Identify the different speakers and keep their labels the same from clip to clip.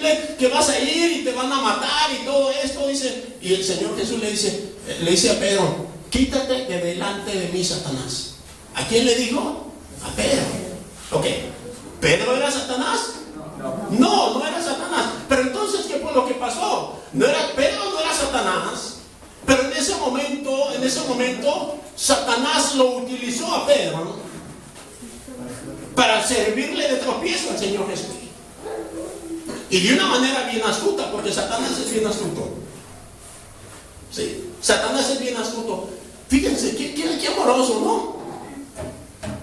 Speaker 1: posible que vas a ir y te van a matar y todo esto? Dice, y el Señor Jesús le dice a Pedro: quítate de delante de mí, Satanás. ¿A quién le dijo? A Pedro. Ok, ¿Pedro era Satanás? No era Satanás. Pero entonces, ¿qué fue lo que pasó? Pedro no era Satanás, pero en ese momento Satanás lo utilizó a Pedro para servirle de tropiezo al Señor Jesús. Y de una manera bien astuta, porque Satanás es bien astuto. Sí, Satanás es bien astuto. Fíjense, qué amoroso, ¿no?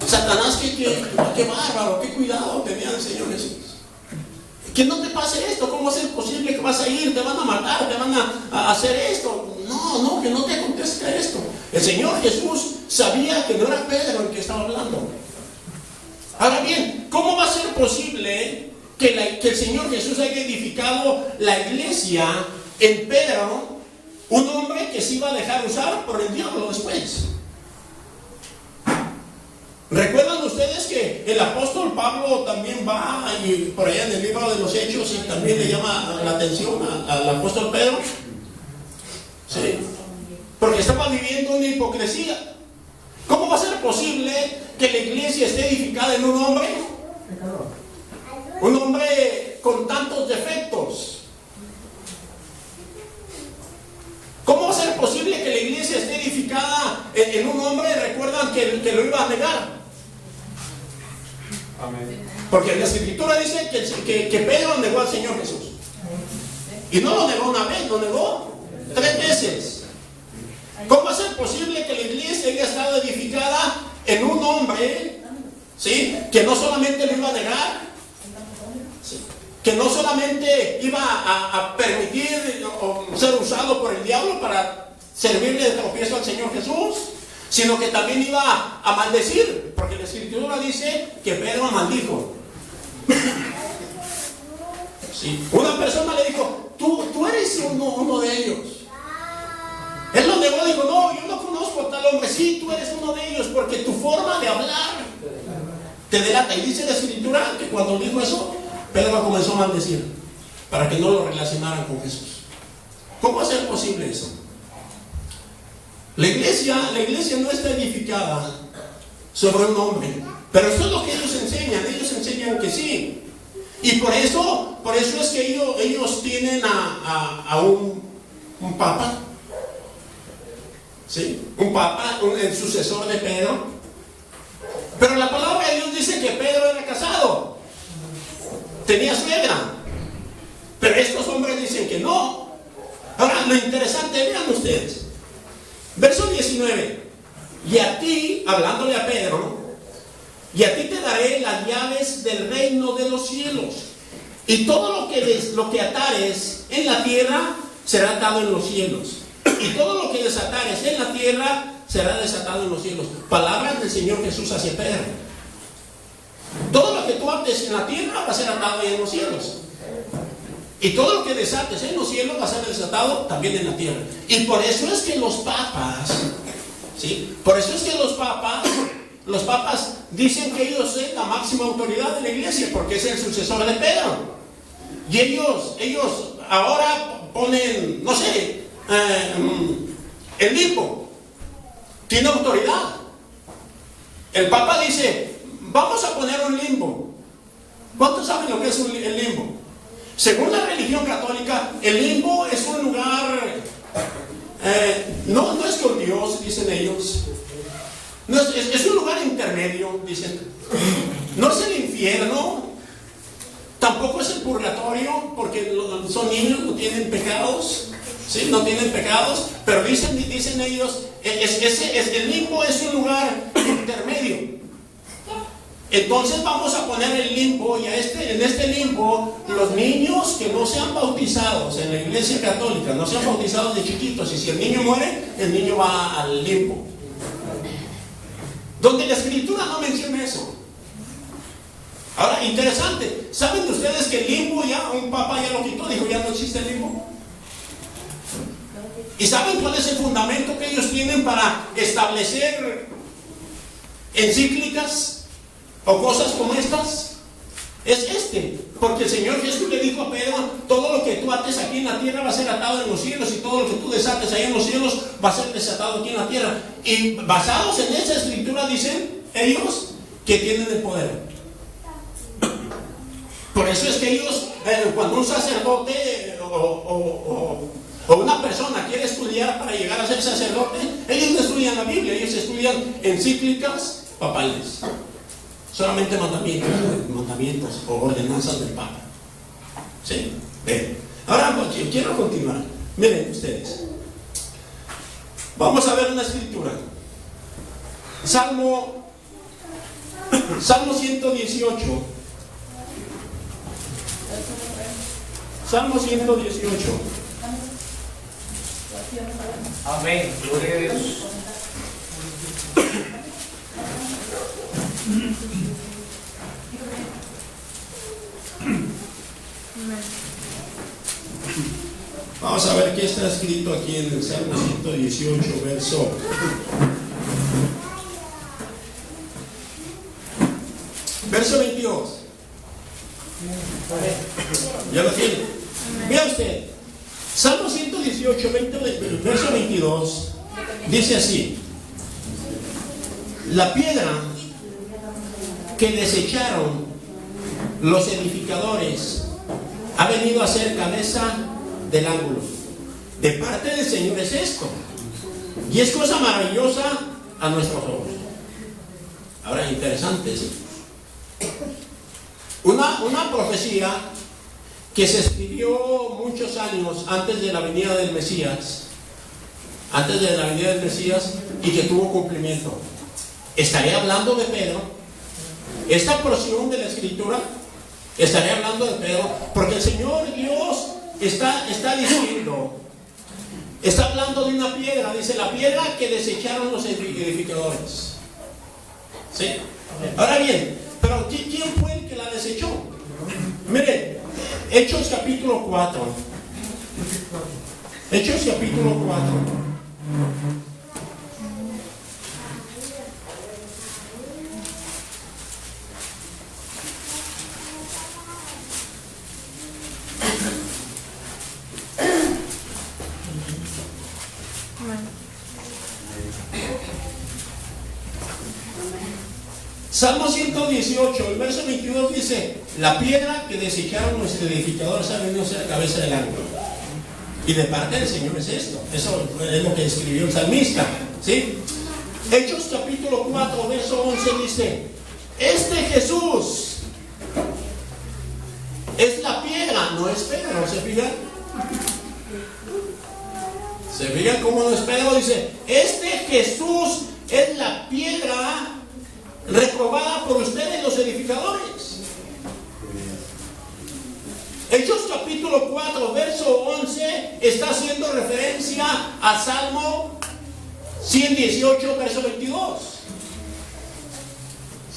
Speaker 1: Satanás, qué bárbaro, qué cuidado tenía el Señor Jesús. Que no te pase esto. ¿Cómo es posible que vas a ir? Te van a matar, te van a hacer esto. No, que no te acontezca esto. El Señor Jesús sabía que no era Pedro el que estaba hablando. Ahora bien, ¿cómo va a ser posible que el Señor Jesús haya edificado la iglesia en Pedro, un hombre que se iba a dejar usar por el diablo después? ¿Recuerdan ustedes que el apóstol Pablo también va y por allá en el libro de los Hechos y también le llama la atención al apóstol Pedro? Sí, porque estaba viviendo una hipocresía. ¿Cómo va a ser posible que la iglesia esté edificada en un hombre? Un hombre con tantos defectos. ¿Cómo va a ser posible que la iglesia esté edificada en un hombre? Recuerdan que lo iba a negar.
Speaker 2: Amén.
Speaker 1: Porque la Escritura dice que Pedro negó al Señor Jesús. Y no lo negó una vez, lo negó 3 veces. ¿Cómo va a ser posible que la iglesia haya estado edificada en un hombre, ¿sí?, que no solamente lo iba a negar, ¿sí?, que no solamente iba a permitir o ser usado por el diablo para servirle de tropiezo al Señor Jesús, sino que también iba a maldecir? Porque la Escritura dice que Pedro maldijo. ¿Sí? Una persona le dijo: tú eres uno de ellos. Él lo negó, dijo: no, yo no conozco a tal hombre. Sí, tú eres uno de ellos, porque tu forma de hablar te delata. Y dice la Escritura que cuando dijo eso, Pedro comenzó a maldecir para que no lo relacionaran con Jesús. ¿Cómo va a ser posible eso? La iglesia no está edificada sobre un hombre, pero esto es lo que ellos enseñan que sí. Y por eso es que ellos tienen a un papa, ¿sí?, un papa, el sucesor de Pedro. Pero la palabra de Dios dice que Pedro era casado, tenía suegra, pero estos hombres dicen que no. Ahora, lo interesante, vean ustedes, verso 19: y a ti, hablándole a Pedro, y a ti te daré las llaves del reino de los cielos, y todo lo que atares en la tierra será atado en los cielos, y todo lo que desatares en la tierra será desatado en los cielos. Palabras del Señor Jesús hacia Pedro. Todo lo que tú ates en la tierra va a ser atado en los cielos, y todo lo que desates en los cielos va a ser desatado también en la tierra. Y por eso es que los papas, ¿sí?, por eso es que los papas dicen que ellos son la máxima autoridad de la iglesia, porque es el sucesor de Pedro. Y ellos ahora ponen, no sé, el limbo tiene autoridad. El papa dice: vamos a poner un limbo. ¿Cuántos saben lo que es el limbo? Según la religión católica, el limbo es un lugar, no es con Dios, dicen ellos. No es un lugar intermedio, dicen. No es el infierno, tampoco es el purgatorio, porque son niños, no tienen pecados, ¿sí?, no tienen pecados. Pero dicen ellos, el limbo es un lugar intermedio. Entonces vamos a poner el limbo, y en este limbo los niños que no sean bautizados en la iglesia católica, no sean bautizados de chiquitos, y si el niño muere, el niño va al limbo, donde la Escritura no menciona eso. Ahora, interesante, ¿saben ustedes que el limbo ya un papa ya lo quitó? Dijo: ya no existe el limbo. ¿Y saben cuál es el fundamento que ellos tienen para establecer encíclicas o cosas como estas? Es porque el Señor Jesús le dijo a Pedro: la tierra va a ser atado en los cielos, y todo lo que tú desates ahí en los cielos va a ser desatado aquí en la tierra. Y basados en esa escritura dicen ellos que tienen el poder. Por eso es que ellos, cuando un sacerdote o una persona quiere estudiar para llegar a ser sacerdote, ellos no estudian la Biblia, ellos estudian encíclicas papales, solamente mandamientos o ordenanzas del Papa. ¿Sí? Bien. Ahora quiero continuar. Miren ustedes, vamos a ver una escritura. Salmo 118. Salmo 118.
Speaker 2: Amén. Gloria a Dios.
Speaker 1: Vamos a ver qué está escrito aquí en el Salmo 118, verso 22. ¿Ya lo tiene? Vea usted, Salmo 118, verso 22, dice así: la piedra que desecharon los edificadores ha venido a ser cabeza del ángulo. De parte del Señor es esto, y es cosa maravillosa a nuestros ojos. Ahora, interesante, ¿sí? Una profecía que se escribió muchos años antes de la venida del Mesías, y que tuvo cumplimiento. Estaré hablando de Pedro. Esta porción de la escritura, estaré hablando de Pedro, porque el Señor Dios está diciendo, está hablando de una piedra, dice la piedra que desecharon los edificadores. ¿Sí? Ahora bien, pero ¿quién fue el que la desechó? Mire, Hechos capítulo 4. Hechos capítulo 4. Salmo 118, el verso 22 dice: la piedra que desecharon los edificadores ha venido a ser cabeza del ángulo. Y de parte del Señor es esto. Eso es lo que escribió el salmista, ¿sí? Hechos capítulo 4, verso 11 dice: este Jesús es la piedra, no es Pedro. ¿Se fijan? ¿Se fijan cómo no es Pedro? Dice: este Jesús es la piedra reprobada por ustedes los edificadores. Hechos capítulo 4, verso 11 está haciendo referencia a Salmo 118, verso 22.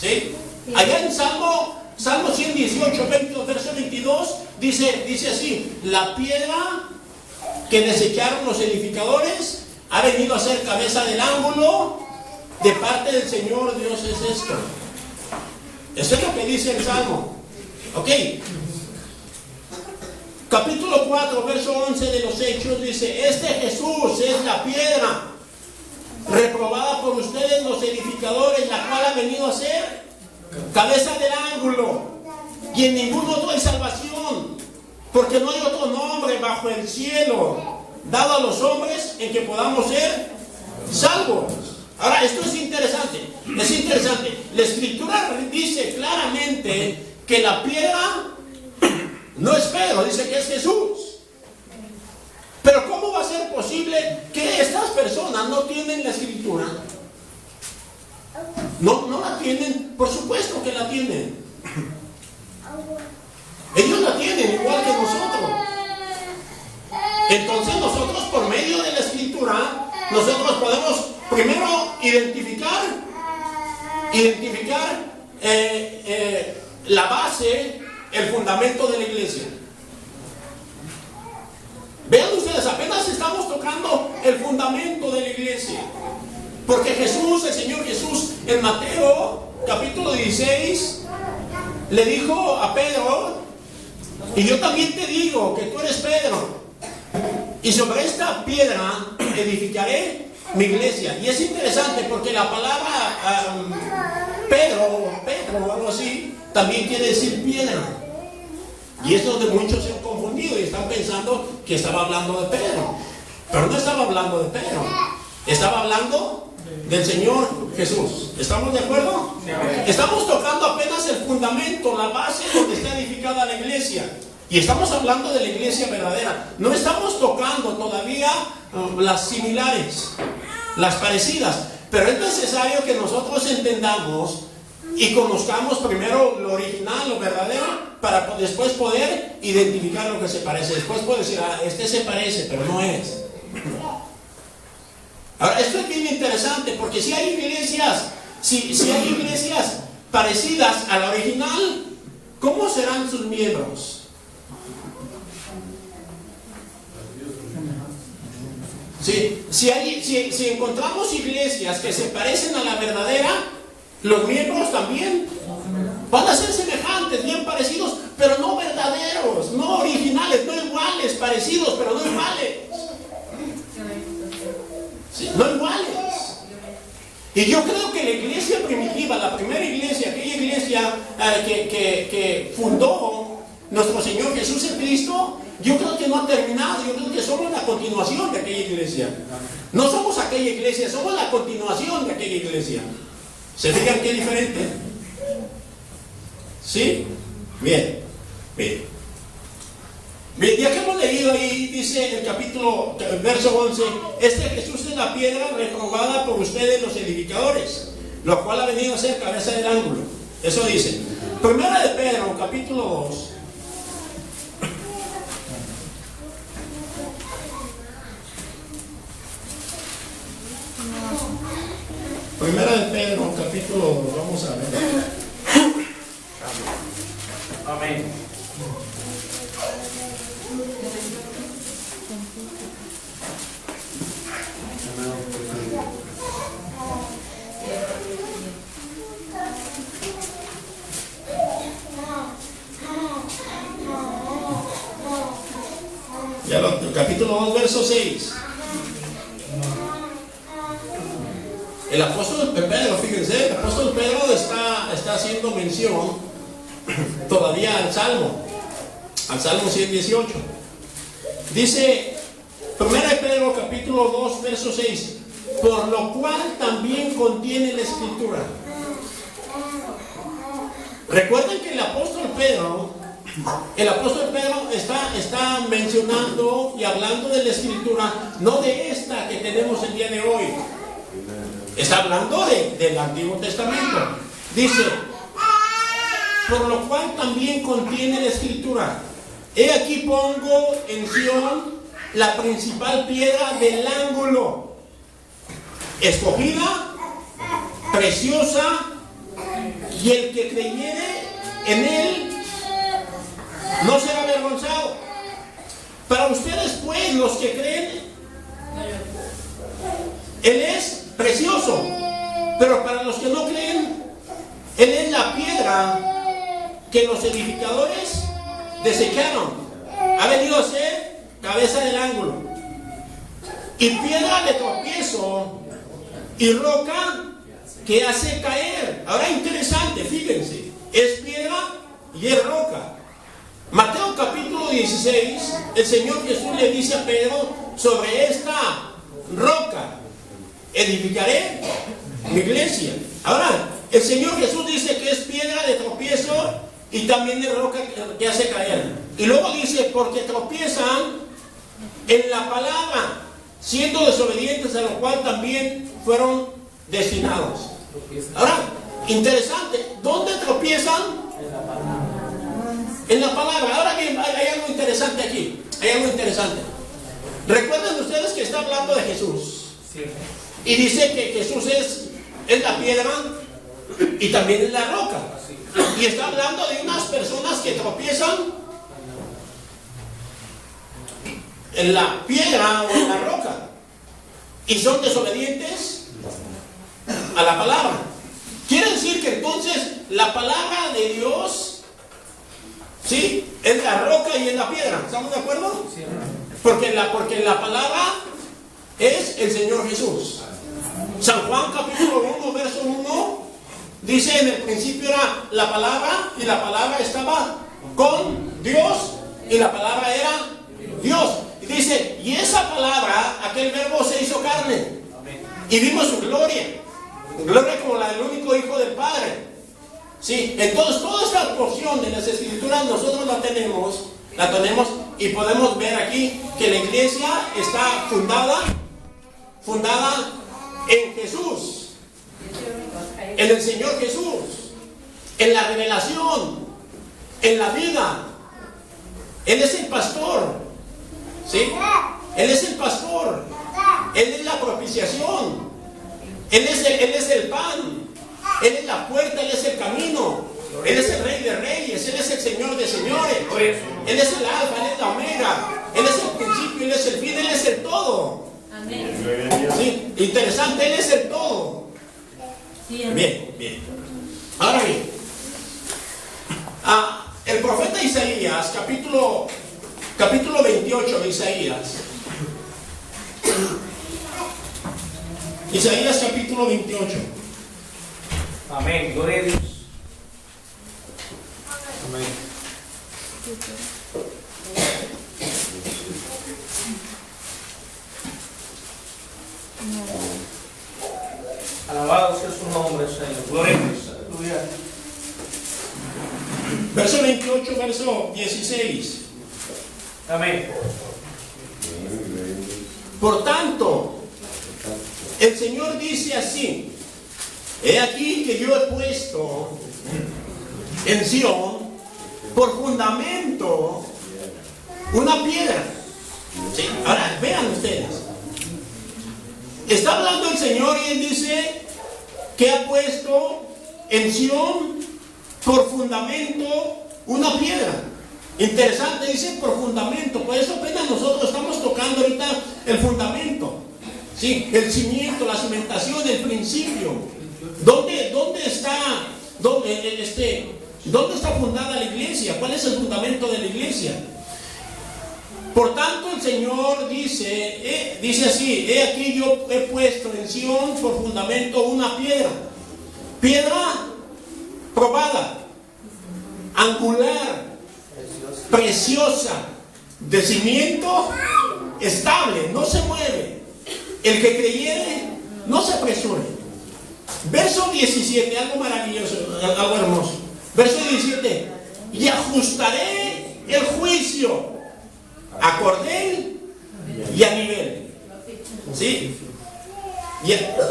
Speaker 1: ¿Sí? Allá en Salmo 118, verso 22 dice así: la piedra que desecharon los edificadores ha venido a ser cabeza del ángulo. De parte del Señor Dios es esto. Eso es lo que dice el Salmo. Ok. Capítulo 4, verso 11 de los Hechos dice: este Jesús es la piedra reprobada por ustedes los edificadores, la cual ha venido a ser cabeza del ángulo. Y en ningún otro hay salvación, porque no hay otro nombre bajo el cielo dado a los hombres en que podamos ser salvos. Ahora, esto es interesante. La escritura dice claramente que la piedra no es Pedro, dice que es Jesús. Pero ¿cómo va a ser posible que estas personas no tienen la escritura? No la tienen. Por supuesto que la tienen. Ellos la tienen igual que nosotros. Entonces nosotros, por medio de la escritura, nosotros podemos primero identificar la base, el fundamento de la iglesia. Vean ustedes, apenas estamos tocando el fundamento de la iglesia. Porque Jesús, el Señor Jesús, en Mateo capítulo 16, le dijo a Pedro: y yo también te digo que tú eres Pedro, y sobre esta piedra edificaré mi iglesia. Y es interesante porque la palabra Pedro o algo así también quiere decir piedra. Y es donde muchos se han confundido y están pensando que estaba hablando de Pedro. Pero no estaba hablando de Pedro, estaba hablando del Señor Jesús. ¿Estamos de acuerdo? Estamos tocando apenas el fundamento, la base donde está edificada la iglesia. Y estamos hablando de la iglesia verdadera. No estamos tocando todavía las similares, las parecidas. Pero es necesario que nosotros entendamos y conozcamos primero lo original, lo verdadero, para después poder identificar lo que se parece. Después puedo decir, este se parece, pero no es. Ahora, esto es bien interesante, porque si hay iglesias, si hay iglesias parecidas a la original, ¿cómo serán sus miembros? Si encontramos iglesias que se parecen a la verdadera, los miembros también van a ser semejantes, bien parecidos, pero no verdaderos, no originales, no iguales, parecidos, pero no iguales. Sí, no iguales. Y yo creo que la iglesia primitiva, la primera iglesia, aquella iglesia que fundó nuestro Señor Jesús en Cristo, yo creo que no ha terminado. Yo creo que somos la continuación de aquella iglesia. No somos aquella iglesia, somos la continuación de aquella iglesia. ¿Se fijan qué diferente? ¿Sí? Bien. Ya que hemos leído ahí, dice el capítulo, verso 11, Jesús es la piedra reprobada por ustedes los edificadores, lo cual ha venido a ser cabeza del ángulo. Eso dice. Primera de Pedro, capítulo 2. Primera de Pedro, capítulo 2, vamos a ver.
Speaker 2: Amén.
Speaker 1: Capítulo 2, verso 6. El apóstol Pedro, fíjense, el apóstol Pedro está haciendo mención todavía al Salmo 118. Dice, 1 Pedro capítulo 2, verso 6, por lo cual también contiene la Escritura. Recuerden que el apóstol Pedro está mencionando y hablando de la Escritura, no de esta que tenemos el día de hoy. Está hablando del Antiguo Testamento. Dice, por lo cual también contiene la Escritura. He aquí pongo en Sión la principal piedra del ángulo, escogida, preciosa, y el que creyere en él no será avergonzado. Para ustedes, pues, los que creen, él es precioso, pero para los que no creen, él es la piedra que los edificadores desecharon. Ha venido a ser cabeza del ángulo y piedra de tropiezo y roca que hace caer. Ahora, interesante, fíjense, es piedra y es roca. Mateo capítulo 16, el Señor Jesús le dice a Pedro, sobre esta roca edificaré mi iglesia. Ahora, el Señor Jesús dice que es piedra de tropiezo y también de roca que hace caer. Y luego dice, porque tropiezan en la palabra, siendo desobedientes, a lo cual también fueron destinados. Ahora, interesante, ¿dónde tropiezan? En la palabra. Ahora bien, hay algo interesante aquí. Hay algo interesante. Recuerden ustedes que está hablando de Jesús. Y dice que Jesús es la piedra y también es la roca. Y está hablando de unas personas que tropiezan en la piedra o en la roca y son desobedientes a la palabra. Quiere decir que entonces la palabra de Dios, ¿sí?, en la roca y en la piedra. ¿Estamos de acuerdo?
Speaker 2: Sí.
Speaker 1: Porque la palabra es el Señor Jesús. San Juan capítulo 1, verso 1, dice: en el principio era la palabra, y la palabra estaba con Dios, y la palabra era Dios. Y dice: y esa palabra, aquel verbo, se hizo carne. Y vimos su gloria. Gloria como la del único Hijo del Padre. Sí, entonces toda esta porción de las Escrituras nosotros la tenemos y podemos ver aquí que la iglesia está fundada en Jesús, en el Señor Jesús, en la revelación, en la vida. Él es el pastor, ¿sí? Él es el pastor, Él es la propiciación, Él es el pan, Él es la puerta, Él es el camino, Él es el Rey de Reyes, Él es el Señor de Señores, Él es el Alfa, Él es la Omega, Él es el principio, Él es el fin, Él es el todo.
Speaker 3: Amén.
Speaker 1: Sí, interesante, Él es el todo. Bien. Ahora bien, el profeta Isaías, capítulo 28 de Isaías. Isaías capítulo 28.
Speaker 2: Amén. Gloria a Dios. Amén. Alabado sea su nombre, Señor. Gloria a Dios. Aleluya.
Speaker 1: Verso 28, verso 16.
Speaker 2: Amén.
Speaker 1: Por tanto, el Señor dice así: he aquí que yo he puesto en Sión por fundamento una piedra. ¿Sí? Ahora vean ustedes, está hablando el Señor y Él dice que ha puesto en Sión por fundamento una piedra. Interesante, dice por fundamento. Por eso apenas nosotros estamos tocando ahorita el fundamento, ¿sí? El cimiento, la cimentación, el principio. ¿Dónde está fundada la iglesia? ¿Cuál es el fundamento de la iglesia? Por tanto, el Señor dice así: he aquí yo he puesto en Sión por fundamento una piedra probada, angular, preciosa, de cimiento estable, no se mueve. El que creyere no se apresure. Verso 17, algo maravilloso, algo hermoso. Verso 17: y ajustaré el juicio a cordel y a nivel. ¿Sí?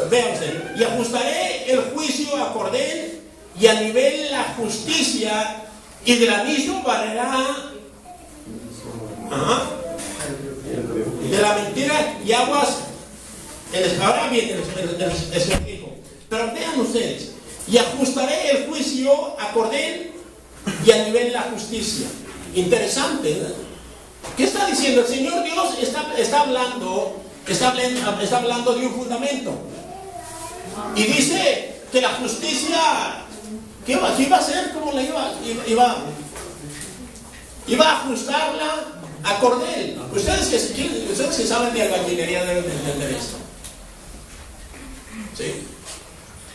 Speaker 1: Vean ustedes: y ajustaré el juicio a cordel y a nivel la justicia, y granizo barrerá de la mentira y aguas. Ahora viene el espejo. Pero vean ustedes: y ajustaré el juicio a cordel y a nivel la justicia. Interesante, ¿verdad? ¿Qué está diciendo? El Señor Dios está hablando de un fundamento. Y dice que la justicia, ¿qué iba a hacer? ¿Cómo la iba a ajustarla a cordel? Ustedes que saben de albañilería deben de entender esto. ¿Sí?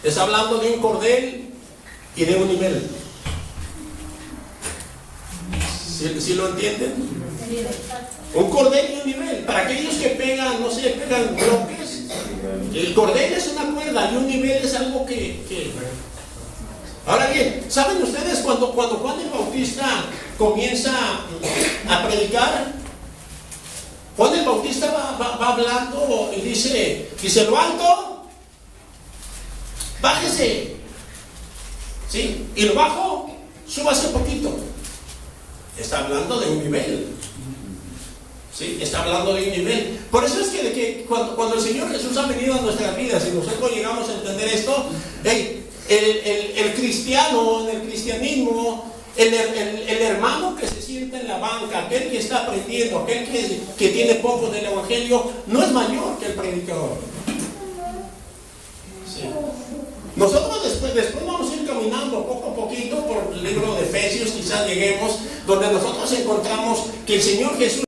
Speaker 1: Está hablando de un cordel y de un nivel. ¿Sí lo entienden? Un cordel y un nivel. Para aquellos que pegan bloques, el cordel es una cuerda y un nivel es algo que... Ahora bien, ¿saben ustedes cuando Juan el Bautista comienza a predicar? Juan el Bautista va hablando y dice: lo alto, bájese, ¿sí? Y lo bajo, súbase un poquito. Está hablando de un nivel, ¿sí? Está hablando de un nivel. Por eso es que cuando el Señor Jesús ha venido a nuestras vidas y nosotros llegamos a entender esto, el cristiano, en el cristianismo, el hermano que se sienta en la banca, aquel que está aprendiendo, aquel que tiene poco del evangelio, no es mayor que el predicador. ¿Sí? Nosotros después vamos a ir caminando poco a poquito por el libro de Efesios, quizás lleguemos donde nosotros encontramos que el Señor Jesús